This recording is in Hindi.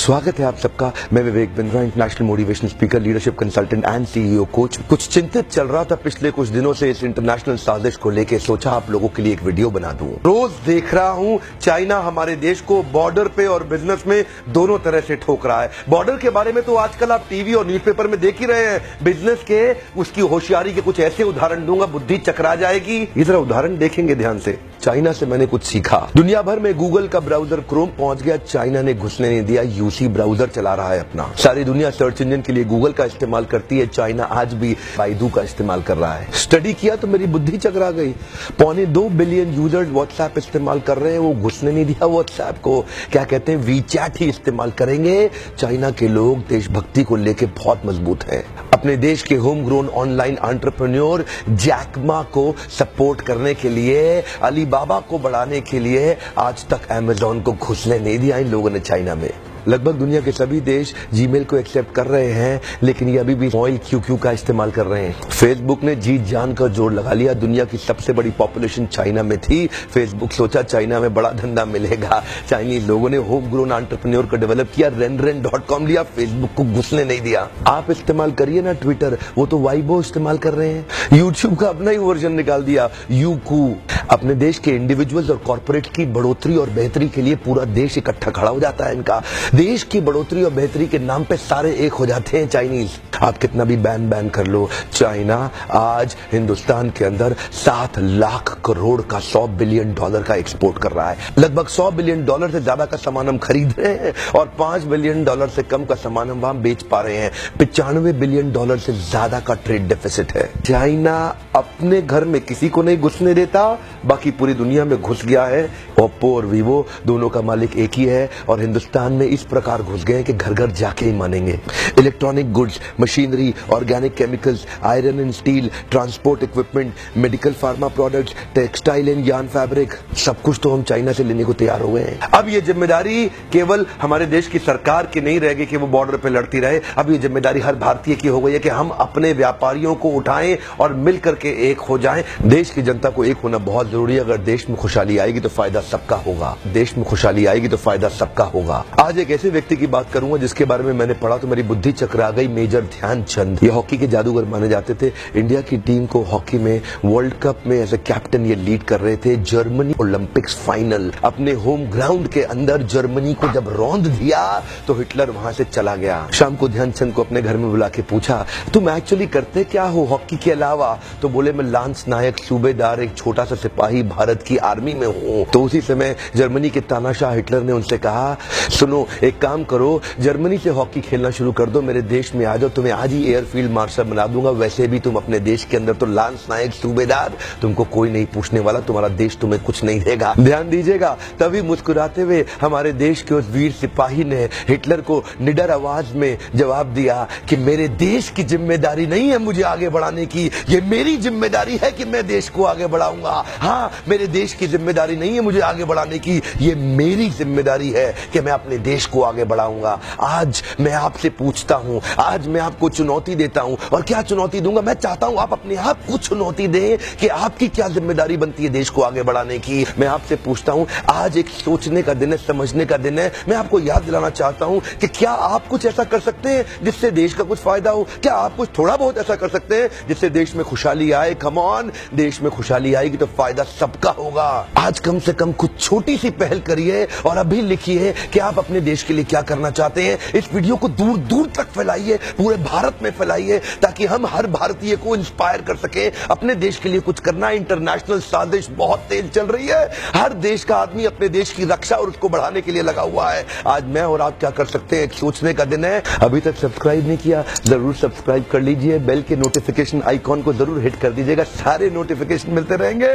स्वागत है आप सबका। मैं Vivek Bindra, international motivational speaker, leadership consultant and CEO coach. कुछ चिंतित चल रहा था पिछले कुछ दिनों से इस इंटरनेशनल साजिश को लेके, सोचा आप लोगों के लिए एक वीडियो बना दूं। रोज देख रहा हूं चाइना हमारे देश को बॉर्डर पे और बिजनेस में दोनों तरह से ठोक रहा है। बॉर्डर के बारे में तो आजकल आप टीवी और न्यूज़पेपर में देख ही रहे हैं। बिजनेस के उसकी होशियारी के कुछ ऐसे उदाहरण दूंगा, बुद्धि चकरा जाएगी। ये जरा उदाहरण देखेंगे ध्यान से। चाइना से मैंने कुछ सीखा। दुनिया भर में गूगल का ब्राउजर क्रोम पहुंच गया, चाइना ने घुसने नहीं दिया। यूसी ब्राउजर चला रहा है अपना। सारी दुनिया सर्च इंजन के लिए गूगल का इस्तेमाल करती है, चाइना आज भी बाइडू का इस्तेमाल कर रहा है। स्टडी किया तो मेरी बुद्धि चकरा गई। 2.25 बिलियन यूजर्स व्हाट्सएप इस्तेमाल कर रहे हैं, वो घुसने नहीं दिया व्हाट्सएप को। क्या कहते हैं, वीचैट ही इस्तेमाल करेंगे। चाइना के लोग देशभक्ति को लेकर बहुत मजबूत हैं। अपने देश के home grown online entrepreneur Jack Ma को सपोर्ट करने के लिए, अलीबाबा को बढ़ाने के लिए आज तक अमेज़न को घुसने नहीं दिया इन लोगों ने चाइना में। लगभग दुनिया के सभी देश जीमेल को एक्सेप्ट कर रहे हैं, लेकिन ये अभी भी ऑयल क्यूक्यू का इस्तेमाल कर रहे हैं। फेसबुक ने जीत जान कर जोर लगा लिया। दुनिया की सबसे बड़ी पॉपुलेशन चाइना में थी। फेसबुक सोचा चाइना में बड़ा धंधा मिलेगा। चाइनीज लोगों ने होम ग्रोन एंटरप्रेन्योर को डेवलप किया, renren.com लिया, फेसबुक को घुसने नहीं दिया। आप इस्तेमाल करिए ना ट्विटर, वो तो वाइबो इस्तेमाल कर रहे हैं। यूट्यूब का अपना ही वर्जन निकाल दिया, यूकू। अपने देश के इंडिविजुअल्स और कॉर्पोरेट की बढ़ोतरी और बेहतरी के लिए पूरा देश इकट्ठा खड़ा हो जाता है इनका। देश की बढ़ोतरी और बेहतरी के नाम पे सारे एक हो जाते हैं चाइनीज। आप कितना भी बैन कर लो, चाइना आज हिंदुस्तान के अंदर 7 लाख करोड़ का $100 बिलियन का एक्सपोर्ट कर रहा है। लगभग $100 बिलियन से ज्यादा का सामान हम खरीद रहे हैं और $5 बिलियन से कम का सामान हम वहां बेच पा रहे हैं। $95 बिलियन से ज्यादा का ट्रेड डेफिसिट है। चाइना अपने घर में किसी को नहीं घुसने देता, बाकी पूरी दुनिया में घुस गया है। ओप्पो और वीवो दोनों का मालिक एक ही है और हिंदुस्तान में इस प्रकार घुस गए कि घर घर जाके ही मानेंगे। Electronic goods, machinery, organic chemicals, iron and steel, transport equipment, medical pharma products, textile and yarn fabric, सब कुछ तो हम चाइना से लेने को तैयार हो गए हैं। अब ये जिम्मेदारी केवल हमारे देश की सरकार की नहीं रहेगी कि वो बॉर्डर पे लड़ती रहे। अब ये जिम्मेदारी हर भारतीय की हो गई है कि हम अपने व्यापारियों को उठाएं और मिलकर के एक हो जाएं। देश की जनता को एक होना बहुत जरूरी है। अगर देश में खुशहाली आएगी तो फायदा सबका होगा। देश में खुशहाली आएगी तो फायदा सबका होगा। आज एक ऐसे व्यक्ति की बात करूंगा जिसके बारे में मैंने पढ़ा तो मेरी बुद्धि चकरा गई। मेजर ध्यानचंद, ये हॉकी के जादूगर माने जाते थे। इंडिया की टीम को हॉकी में वर्ल्ड कप में एज ए कैप्टन ये लीड कर रहे थे। जर्मनी ओलंपिक्स फाइनल अपने होम ग्राउंड के अंदर जर्मनी को जब रौंद दिया तो हिटलर वहां से चला गया। शाम को ध्यानचंद को अपने घर में बुला के पूछा, तुम एक्चुअली करते क्या हो हॉकी के अलावा? तो बोले, मैं लांस नायक सूबेदार, एक छोटा सा सिपाही भारत की आर्मी में हूँ। तो उसी समय जर्मनी के तानाशाह हिटलर ने उनसे कहा, सुनो एक काम करो, जर्मनी से हॉकी खेलना शुरू कर दो, मेरे देश में आ जाओ, तुम्हें आज ही एयरफील्ड मार्शल बना दूंगा। वैसे भी तुम अपने देश के अंदर तो लांस नायक सूबेदार, तुमको कोई नहीं पूछने वाला, तुम्हारा देश तुम्हें कुछ नहीं देगा। ध्यान दीजिएगा। तभी मुस्कुराते हुए हमारे देश के उस वीर सिपाही ने हिटलर को निडर आवाज में जवाब दिया कि मेरे देश की जिम्मेदारी नहीं है मुझे आगे बढ़ाने की, ये मेरी जिम्मेदारी है कि मैं देश को आगे बढ़ाऊंगा। हाँ, मेरे देश की जिम्मेदारी नहीं है मुझे आगे बढ़ाने की, ये मेरी जिम्मेदारी है कि मैं अपने देश को आगे बढ़ाऊंगा। आज मैं आपसे पूछता हूं, आज मैं आपको चुनौती देता हूं। और क्या चुनौती दूंगा? मैं चाहता हूं आप अपने आप को चुनौती दें कि आपकी क्या जिम्मेदारी बनती है देश को आगे बढ़ाने की। मैं आपसे पूछता हूं, आज एक सोचने का दिन है, समझने का दिन है। मैं आपको याद दिलाना चाहता हूं कि क्या आप कुछ ऐसा कर सकते हैं जिससे देश का कुछ फायदा हो? क्या आप कुछ थोड़ा बहुत ऐसा कर सकते हैं जिससे देश में खुशहाली आए? कम ऑन, देश में खुशहाली आएगी तो फायदा सबका होगा। आज कम से कम कुछ छोटी सी पहल करिए और अभी लिखिए कि आप अपने देश के लिए क्या करना चाहते हैं। इस वीडियो को दूर दूर तक फैलाइए, पूरे भारत में फैलाइए, ताकि हम हर भारतीय को इंस्पायर कर सके अपने देश के लिए कुछ करना। इंटरनेशनल साजिश बहुत तेज चल रही है। हर देश का आदमी अपने देश की रक्षा और उसको बढ़ाने के लिए लगा हुआ है। आज मैं और आप क्या कर सकते हैं, एक सोचने का दिन है। अभी तक सब्सक्राइब नहीं किया, जरूर सब्सक्राइब कर लीजिए। बेल के नोटिफिकेशन आइकॉन को जरूर हिट कर दीजिएगा, सारे नोटिफिकेशन मिलते रहेंगे।